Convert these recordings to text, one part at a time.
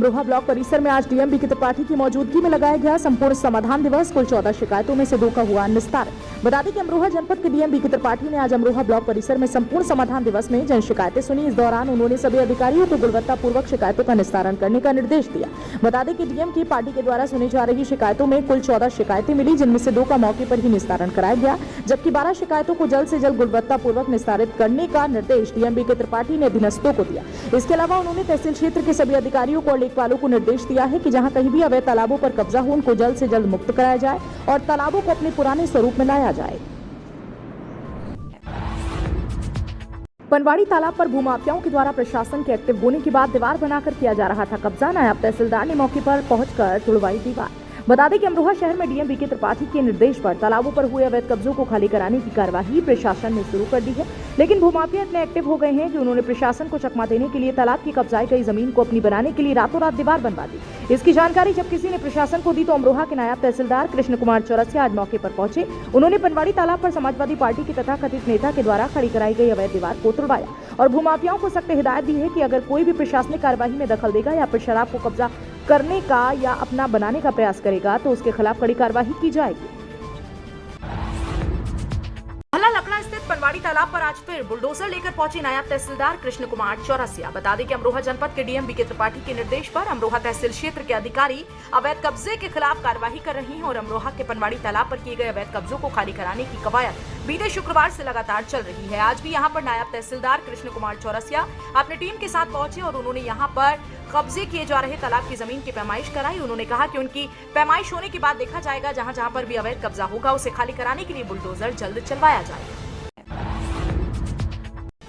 Amroha block परिसर में आज डीएम बीके त्रिपाठी की मौजूदगी में लगाया गया संपूर्ण समाधान दिवस। कुल 14 शिकायतों में से 2 का हुआ निस्तारण। बता दें कि अमरोहा जनपद के डीएम बीके त्रिपाठी ने आज अमरोहा ब्लॉक परिसर में संपूर्ण समाधान दिवस में जन शिकायतें सुनी। इस दौरान उन्होंने सभी अधिकारियों को गुणवत्तापूर्वक शिकायतों का निस्तारण करने का निर्देश दिया। बता दें कि डीएम की पार्टी के द्वारा सुनी जा रही शिकायतों में कुल 14 शिकायतें मिली, जिनमें से 2 का मौके पर ही निस्तारण कराया गया, जबकि 12 शिकायतों को जल्द से जल्द गुणवत्तापूर्वक निस्तारित करने का निर्देश डीएम बीके त्रिपाठी ने अधीनस्थों को दिया। इसके अलावा उन्होंने तहसील क्षेत्र के सभी अधिकारियों को और लेखपालों को निर्देश दिया है कि जहां कहीं भी अवैध तालाबों पर कब्जा हो, उनको जल्द से जल्द मुक्त कराया जाए और तालाबों को अपने पुराने स्वरूप में लाया जाए। पनवाड़ी तालाब पर भूमाफियाओं के द्वारा प्रशासन के एक्टिव होने के बाद दीवार बनाकर किया जा रहा था कब्जा। नायब तहसीलदार ने मौके पर पहुंचकर तुड़वाई दीवार। बता दें कि अमरोहा शहर में डीएम बीके त्रिपाठी के निर्देश पर तालाबों पर हुए अवैध कब्जों को खाली कराने की कार्यवाही प्रशासन ने शुरू कर दी है, लेकिन भूमाफिया इतने एक्टिव हो गए हैं कि उन्होंने प्रशासन को चकमा देने के लिए तालाब की कब्जाई गई जमीन को अपनी बनाने के लिए रातों रात दीवार बनवा दी। इसकी जानकारी जब किसी ने प्रशासन को दी तो अमरोहा के नायब तहसीलदार कृष्ण कुमार चौरसिया आज मौके पर पहुंचे। उन्होंने पनवाड़ी तालाब पर समाजवादी पार्टी के तथाकथित नेता के द्वारा खड़ी कराई गई अवैध दीवार को तुड़वाया और भूमाफियाओं को सख्त हिदायत दी है कि अगर कोई भी प्रशासनिक कार्यवाही में दखल देगा या फिर शराब को कब्जा करने का या अपना बनाने का प्रयास करेगा तो उसके खिलाफ कड़ी कार्रवाई की जाएगी। लकड़ा स्थित पनवाड़ी तालाब पर आज फिर बुलडोजर लेकर पहुंचे नायब तहसीलदार कृष्ण कुमार चौरसिया। बता दें कि अमरोहा जनपद के डीएम बीके त्रिपाठी के निर्देश पर अमरोहा तहसील क्षेत्र के अधिकारी अवैध कब्जे के खिलाफ कार्यवाही कर रहे हैं और अमरोहा के पनवाड़ी तालाब पर किए गए अवैध कब्जों को खाली कराने की कवायद बीते शुक्रवार से लगातार चल रही है। आज भी यहाँ पर नायब तहसीलदार कृष्ण कुमार चौरसिया अपनी टीम के साथ पहुंचे और उन्होंने यहाँ पर कब्जे किए जा रहे तालाब की जमीन की पैमाइश कराई। उन्होंने कहा कि उनकी पैमाइश होने के बाद देखा जाएगा, जहां जहां पर भी अवैध कब्जा होगा उसे खाली कराने के लिए बुलडोजर जल्द चलवाया जाएगा।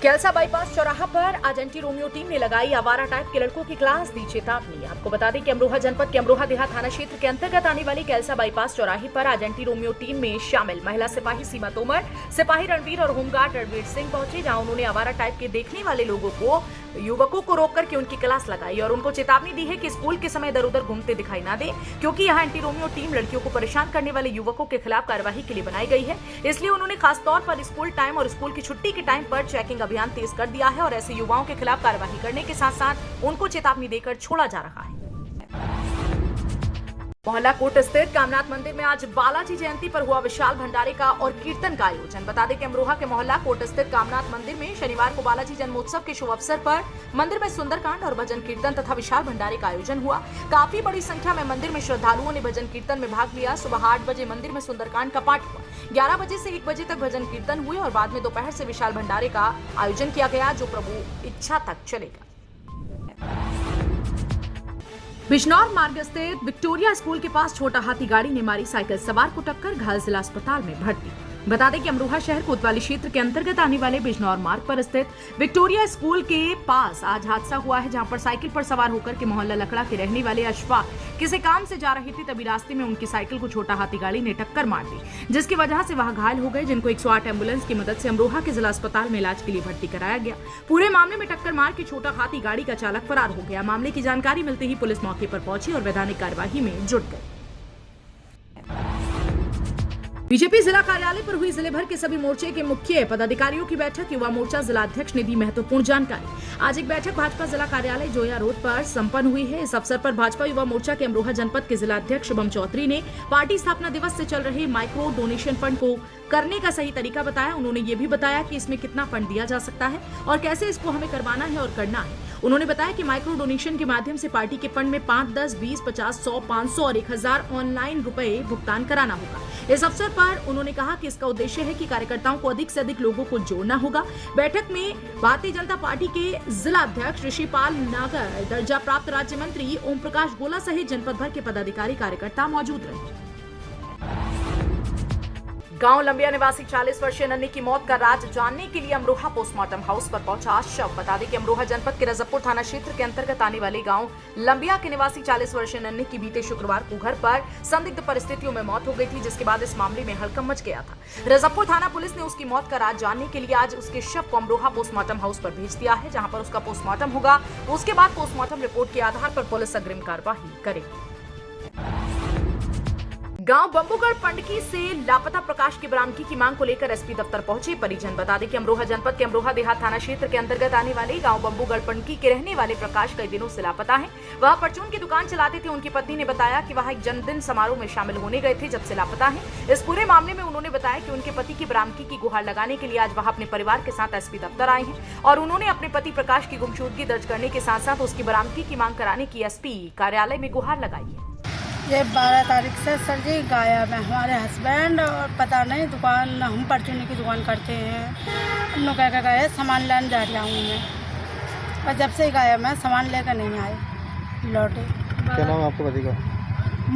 कैलसा बाईपास चौराहा पर आज एंटी रोमियो टीम ने लगाई आवारा टाइप के लड़कों की क्लास, दी चेतावनी। आपको बता दें कि अमरोहा जनपद के अमरोहा देहात थाना क्षेत्र के अंतर्गत आने वाली कैलसा बाईपास चौराहे पर आज एंटी रोमियो टीम में शामिल महिला सिपाही सीमा तोमर, सिपाही रणवीर और होमगार्ड रणवीर सिंह पहुंचे, जहां उन्होंने आवारा टाइप के देखने वाले युवकों को रोक करके उनकी क्लास लगाई और उनको चेतावनी दी है कि स्कूल के समय इधर उधर घूमते दिखाई ना दे, क्योंकि यहाँ एंटी रोमियो टीम लड़कियों को परेशान करने वाले युवकों के खिलाफ कार्यवाही के लिए बनाई गई है। इसलिए उन्होंने खासतौर पर स्कूल टाइम और स्कूल की छुट्टी के टाइम पर चेकिंग अभियान तेज कर दिया है और ऐसे युवाओं के खिलाफ कार्यवाही करने के साथ साथ उनको चेतावनी देकर छोड़ा जा रहा है। मोहल्ला कोट स्थित कामनाथ मंदिर में आज बालाजी जयंती पर हुआ विशाल भंडारे का और कीर्तन का आयोजन। बता दें कि अमरोहा के मोहल्ला कोट स्थित कामनाथ मंदिर में शनिवार को बालाजी जन्मोत्सव के शुभ अवसर पर मंदिर में सुंदरकांड और भजन कीर्तन तथा विशाल भंडारे का आयोजन हुआ। काफी बड़ी संख्या में मंदिर में श्रद्धालुओं ने भजन कीर्तन में भाग लिया। सुबह 8 बजे मंदिर में सुंदरकांड का पाठ हुआ, 11 बजे से 1 बजे तक भजन कीर्तन हुए और बाद में दोपहर से विशाल भंडारे का आयोजन किया गया, जो प्रभु इच्छा तक चलेगा। बिजनौर मार्ग स्थित विक्टोरिया स्कूल के पास छोटा हाथी गाड़ी ने मारी साइकिल सवार को टक्कर, घायल जिला अस्पताल में भर्ती। बता दें कि अमरोहा शहर कोतवाली क्षेत्र के अंतर्गत आने वाले बिजनौर मार्ग पर स्थित विक्टोरिया स्कूल के पास आज हादसा हुआ है, जहां पर साइकिल पर सवार होकर के मोहल्ला लकड़ा के रहने वाले अशफाक किसी काम से जा रही थी, तभी रास्ते में उनकी साइकिल को छोटा हाथी गाड़ी ने टक्कर मार दी, जिसकी वजह से वह घायल हो गए, जिनको 108 एम्बुलेंस की मदद से अमरोहा के जिला अस्पताल में इलाज के लिए भर्ती कराया गया। पूरे मामले में टक्कर मार के छोटा हाथी गाड़ी का चालक फरार हो गया। मामले की जानकारी मिलते ही पुलिस मौके पर पहुंची और वैधानिक कार्यवाही में जुट गई। बीजेपी जिला कार्यालय पर हुई जिले भर के सभी मोर्चे के मुख्य पदाधिकारियों की बैठक। युवा मोर्चा जिला अध्यक्ष ने दी महत्वपूर्ण जानकारी। आज एक बैठक भाजपा जिला कार्यालय जोया रोड पर संपन्न हुई है। इस अवसर पर भाजपा युवा मोर्चा के अमरोहा जनपद के जिला अध्यक्ष शुभम चौधरी ने पार्टी स्थापना दिवस से चल रहे माइक्रो डोनेशन फंड को करने का सही तरीका बताया। उन्होंने ये भी बताया कि इसमें कितना फंड दिया जा सकता है और कैसे इसको हमें करवाना है और करना है। उन्होंने बताया कि माइक्रो डोनेशन के माध्यम से पार्टी के फंड में 5, 10, 20, 50, 100, 500 और 1000 ऑनलाइन रुपए भुगतान कराना होगा। इस अवसर पर उन्होंने कहा कि इसका उद्देश्य है कि कार्यकर्ताओं को अधिक से अधिक लोगों को जोड़ना होगा। बैठक में भारतीय जनता पार्टी के जिला अध्यक्ष ऋषिपाल नागर, दर्जा प्राप्त राज्य मंत्री ओम प्रकाश गोला सहित जनपद भर के पदाधिकारी कार्यकर्ता मौजूद रहे। गांव लंबिया निवासी 40 वर्षीय नन्ही की मौत का राज जानने के लिए अमरोहा पोस्टमार्टम हाउस पर पहुंचा शव। बता दें कि अमरोहा जनपद के रजबपुर थाना क्षेत्र के अंतर्गत आने वाले गांव लंबिया के निवासी 40 वर्षीय नन्ही की बीते शुक्रवार को घर पर संदिग्ध परिस्थितियों में मौत हो गई थी, जिसके बाद इस मामले में हड़कंप मच गया था। रजबपुर थाना पुलिस ने उसकी मौत का राज जानने के लिए आज उसके शव को अमरोहा पोस्टमार्टम हाउस पर भेज दिया है, जहाँ पर उसका पोस्टमार्टम होगा। उसके बाद पोस्टमार्टम रिपोर्ट के आधार पर पुलिस अग्रिम कार्यवाही करेगी। गांव बंबूगढ़ पंडकी से लापता प्रकाश की बरामदगी की मांग को लेकर एसपी दफ्तर पहुंचे परिजन। बता दें कि अमरोहा जनपद के अमरोहा देहात थाना क्षेत्र के अंतर्गत आने वाले गांव बंबूगढ़ पंडकी के रहने वाले प्रकाश कई दिनों से लापता हैं। वह परचून की दुकान चलाते थे। उनकी पत्नी ने बताया कि वह एक जन्मदिन समारोह में शामिल होने गए थे जब से लापता हैं। इस पूरे मामले में उन्होंने बताया कि उनके पति की बरामदगी की गुहार लगाने के लिए आज वह अपने परिवार के साथ एसपी दफ्तर आए हैं और उन्होंने अपने पति प्रकाश की गुमशुदगी दर्ज करने के साथ साथ उसकी बरामदगी की मांग कराने की एसपी कार्यालय में गुहार लगाई है। ये 12 तारीख से सर जी गायब है हमारे हस्बैंड, और पता नहीं दुकान, हम परचूनी की दुकान करते हैं। उन लोग कह गए सामान लेने जा रहा हूँ मैं, और जब से गायब है सामान लेकर नहीं आए लौटे। क्या नाम है आपके पति का?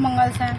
मंगल से।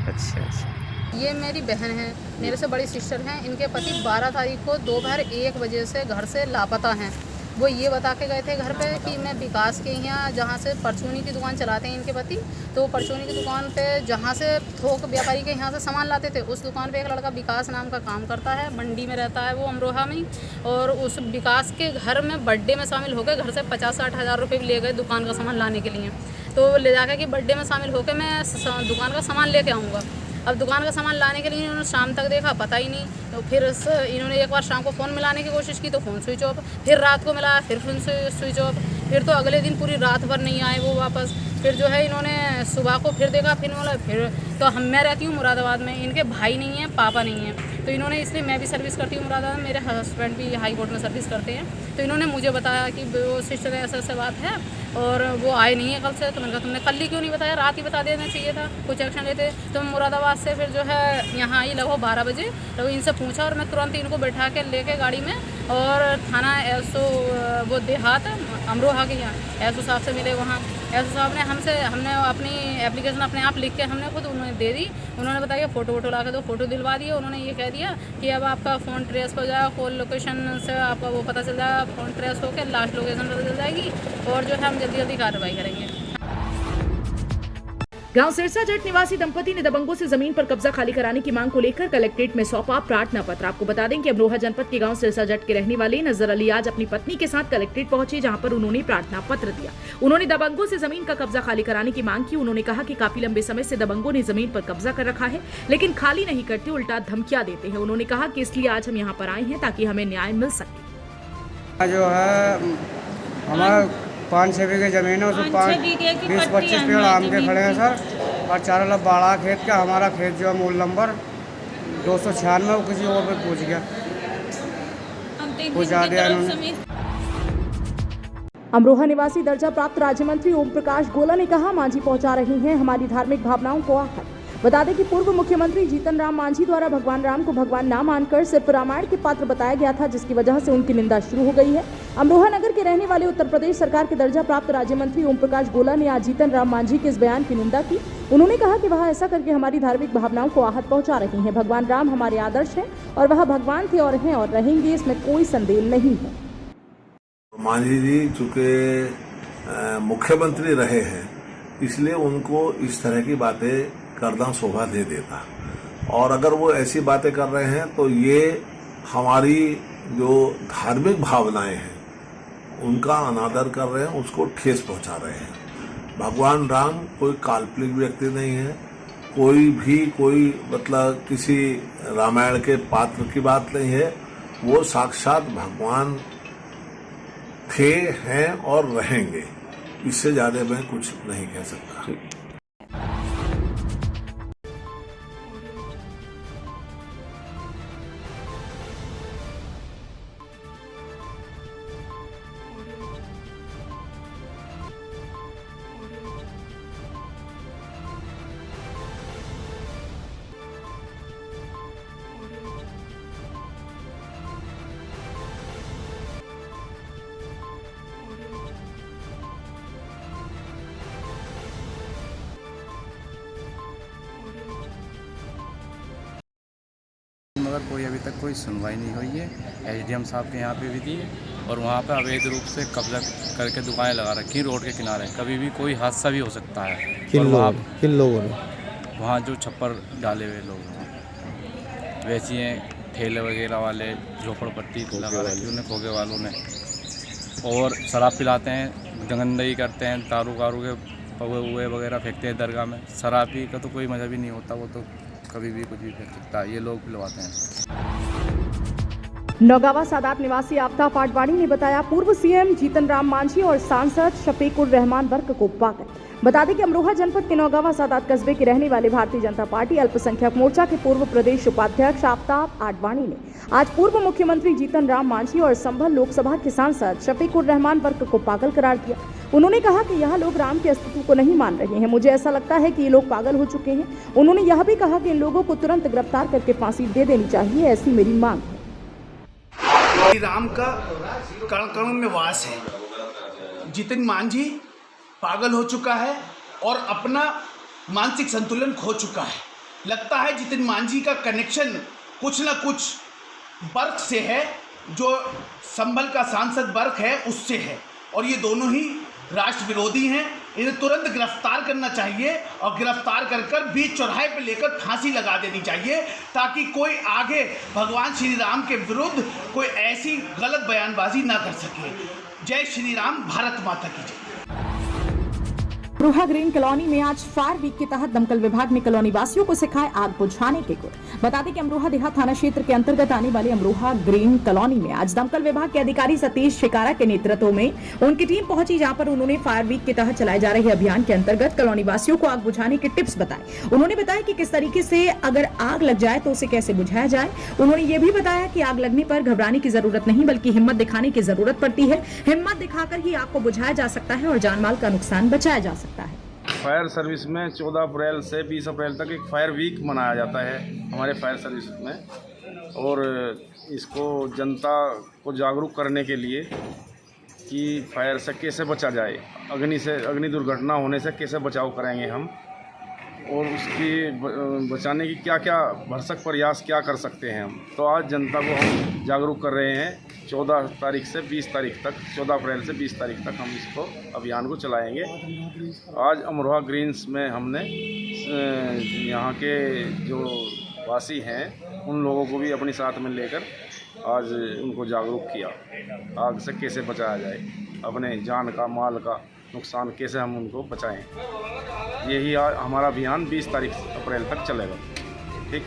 अच्छा। ये मेरी बहन है, मेरे से बड़ी सिस्टर हैं। इनके पति 12 तारीख को दोपहर 1 बजे से घर से लापता हैं। वो ये बता के गए थे घर पे कि मैं विकास के यहाँ, जहाँ से परचूनी की दुकान चलाते हैं इनके पति, तो परचूनी की दुकान पे जहाँ से थोक व्यापारी के यहाँ से सामान लाते थे, उस दुकान पे एक लड़का विकास नाम का काम करता है, मंडी में रहता है वो अमरोहा में। और उस विकास के घर में बर्थडे में शामिल होकर घर से 50-60 हज़ार रुपये ले गए दुकान का सामान लाने के लिए। तो ले जाकर कि बर्थडे में शामिल होकर मैं दुकान का सामान लेके आऊँगा। अब दुकान का सामान लाने के लिए इन्होंने शाम तक देखा, पता ही नहीं। तो फिर इन्होंने एक बार शाम को फ़ोन मिलाने की कोशिश की तो फ़ोन स्विच ऑफ, फिर रात को मिलाया फिर फ़ोन स्विच ऑफ, फिर तो अगले दिन पूरी रात भर नहीं आए वो वापस। फिर जो है इन्होंने सुबह को फिर देखा, फिर तो मैं रहती हूँ मुरादाबाद में, इनके भाई नहीं हैं, पापा नहीं हैं। तो इन्होंने, इसलिए मैं भी सर्विस करती हूँ मुरादाबाद में, मेरे हस्बैंड भी हाई कोर्ट में सर्विस करते हैं। तो इन्होंने मुझे बताया कि वो सिस्टर ऐसा ऐसा बात है और वो आए नहीं है कल से। तो मैंने कहा तुमने कल ही क्यों नहीं बताया, रात ही बता देना चाहिए था, कुछ एक्शन लेते। तो मुरादाबाद से फिर जो है यहाँ आई लगभग 12 बजे। तो इनसे पूछा और मैं तुरंत इनको बैठा के लेके गाड़ी में और थाना एसओ वो देहात अमरोहा के यहाँ एसओ साहब से मिले। वहाँ एसओ साहब ने हमने अपनी एप्लीकेशन अपने आप लिख के हमने खुद उन्होंने दे दी। उन्होंने बताया फ़ोटो ला के दो, फ़ोटो दिलवा दिए। उन्होंने ये कह दिया कि अब आपका फ़ोन ट्रेस हो जाएगा, कॉल लोकेशन से आपका वो पता चल जाएगा, फ़ोन ट्रेस होकर लास्ट लोकेशन पता चल जाएगी और जो है हम जल्दी कार्रवाई करेंगे। गांव सिरसा जट निवासी दंपति ने दबंगों से जमीन पर कब्जा खाली कराने की मांग को लेकर कलेक्ट्रेट में सौंपा प्रार्थना पत्र। आपको बता दें कि अमरोहा जनपद के गांव सिरसा जट के रहने वाले नजर अली आज अपनी पत्नी के साथ कलेक्ट्रेट पहुंचे, जहां पर उन्होंने प्रार्थना पत्र दिया। उन्होंने दबंगों से जमीन का कब्जा खाली कराने की मांग की। उन्होंने कहा कि काफी लंबे समय से दबंगों ने जमीन पर कब्जा कर रखा है, लेकिन खाली नहीं करते, उल्टा धमकियां देते हैं। उन्होंने कहा कि इसलिए आज हम यहाँ पर आए हैं ताकि हमें न्याय मिल सके। जो है हमारा 5-6 बीघे जमीन है, उसमें 20-25 पेड़ आम के खड़े हैं सर, और 4 लाख बाड़ा खेत का। हमारा खेत जो है मूल नंबर 296 वो किसी और पे पूछ गया, पूछा दिया इन्होंने। अमरोहा निवासी दर्जा प्राप्त राज्य मंत्री ओम प्रकाश गोला ने कहा, मांझी पहुंचा रही हैं हमारी धार्मिक भावनाओं को आहत। बता दें कि पूर्व मुख्यमंत्री जीतन राम मांझी द्वारा भगवान राम को भगवान ना मानकर सिर्फ रामायण के पात्र बताया गया था, जिसकी वजह से उनकी निंदा शुरू हो गई है। अमरोहा नगर के रहने वाले उत्तर प्रदेश सरकार के दर्जा प्राप्त राज्य मंत्री ओम प्रकाश गोला ने आज जीतन राम मांझी के इस बयान की निंदा की। उन्होंने कहा कि वह ऐसा करके हमारी धार्मिक भावनाओं को आहत पहुंचा रही हैं। भगवान राम हमारे आदर्श हैं और वह भगवान थे और हैं और रहेंगे, इसमें कोई संदेह नहीं है। मांझी जी चूंकि मुख्यमंत्री रहे हैं, इसलिए उनको इस तरह की बातें करना शोभा दे देता, और अगर वो ऐसी बातें कर रहे हैं तो ये हमारी जो धार्मिक भावनाएं हैं उनका अनादर कर रहे हैं, उसको ठेस पहुंचा रहे हैं। भगवान राम कोई काल्पनिक व्यक्ति नहीं है, कोई मतलब किसी रामायण के पात्र की बात नहीं है। वो साक्षात भगवान थे, हैं और रहेंगे। इससे ज्यादा मैं कुछ नहीं कह सकता। मगर कोई अभी तक कोई सुनवाई नहीं हुई है। एसडीएम साहब के यहाँ पे भी दी है और वहाँ पे अवैध रूप से कब्जा करके दुकानें लगा रखी रोड के किनारे। कभी भी कोई हादसा भी हो सकता है। किन लोगों ने? वहाँ जो छप्पर डाले हुए लोग हैं, वैसे हैं ठेले वगैरह वाले, झोपड़पट्टी लगा रखी उन्हें खोगे वालों ने, और शराब पिलाते हैं, गंदगी करते हैं, दारू के पवे हुए वगैरह फेंकते हैं दरगाह में। शराबी का तो कोई मज़ा भी नहीं होता, वो तो कभी भी कुछ भी फैल सकता है, ये लोग पिलवाते हैं। नौगावा सादात निवासी आफ्ताब आडवाणी ने बताया, पूर्व सीएम जीतन राम मांझी और सांसद शफीकुर रहमान वर्क को पागल। बता दें कि अमरोहा जनपद के नौगावा सादात कस्बे के रहने वाले भारतीय जनता पार्टी अल्पसंख्यक मोर्चा के पूर्व प्रदेश उपाध्यक्ष आफ्ताब आडवाणी ने आज पूर्व मुख्यमंत्री जीतन राम मांझी और संभल लोकसभा के सांसद शफीकुर रहमान वर्क को पागल करार दिया। उन्होंने कहा कि यह लोग राम के अस्तित्व को नहीं मान रहे हैं। मुझे ऐसा लगता है कि ये लोग पागल हो चुके हैं। उन्होंने यह भी कहा कि इन लोगों को तुरंत गिरफ्तार करके फांसी दे देनी चाहिए, ऐसी मेरी मांग है। राम का कण कण में वास है। जितिन मांझी पागल हो चुका है और अपना मानसिक संतुलन खो चुका है। लगता है जितिन मांझी का कनेक्शन कुछ न कुछ वर्क से है, जो संभल का सांसद वर्क है उससे है, और ये दोनों ही राष्ट्र विरोधी हैं। इन्हें तुरंत गिरफ्तार करना चाहिए और गिरफ्तार कर बीच चौराहे पे लेकर फांसी लगा देनी चाहिए, ताकि कोई आगे भगवान श्री राम के विरुद्ध कोई ऐसी गलत बयानबाजी ना कर सके। जय श्री राम, भारत माता की जय। अमरोहा ग्रीन कॉलोनी में आज फायर वीक के तहत दमकल विभाग ने कॉलोनी वासियों को सिखाए आग बुझाने के गुर। बता दें कि अमरोहा देहात थाना क्षेत्र के अंतर्गत आने वाले अमरोहा ग्रीन कॉलोनी में आज दमकल विभाग के अधिकारी सतीश शिकारा के नेतृत्व में उनकी टीम पहुंची, जहां पर उन्होंने फायर वीक के तहत चलाए जा रहे अभियान के अंतर्गत कॉलोनी वासियों को आग बुझाने के टिप्स बताए। उन्होंने बताया कि किस तरीके से अगर आग लग जाए तो उसे कैसे बुझाया जाए। उन्होंने ये भी बताया कि आग लगने पर घबराने की जरूरत नहीं, बल्कि हिम्मत दिखाने की जरूरत पड़ती है। हिम्मत दिखाकर ही आग को बुझाया जा सकता है और जानमाल का नुकसान बचाया जा सकता है। फायर सर्विस में 14 अप्रैल से 20 अप्रैल तक एक फायर वीक मनाया जाता है हमारे फायर सर्विस में, और इसको जनता को जागरूक करने के लिए कि फायर से कैसे बचा जाए, अग्नि दुर्घटना होने से कैसे बचाव करेंगे हम, और उसकी बचाने की क्या क्या भरसक प्रयास क्या कर सकते हैं हम। तो आज जनता को हम जागरूक कर रहे हैं। 14 तारीख से 20 तारीख तक, 14 अप्रैल से 20 तारीख तक हम इसको अभियान को चलाएंगे। आज अमरोहा ग्रीन्स में हमने यहाँ के जो वासी हैं उन लोगों को भी अपने साथ में लेकर आज उनको जागरूक किया, आग से कैसे बचाया जाए, अपने जान का माल का नुकसान कैसे हम उनको बचाएं। यही हमारा अभियान 20 तारीख अप्रैल तक चलेगा। ठीक।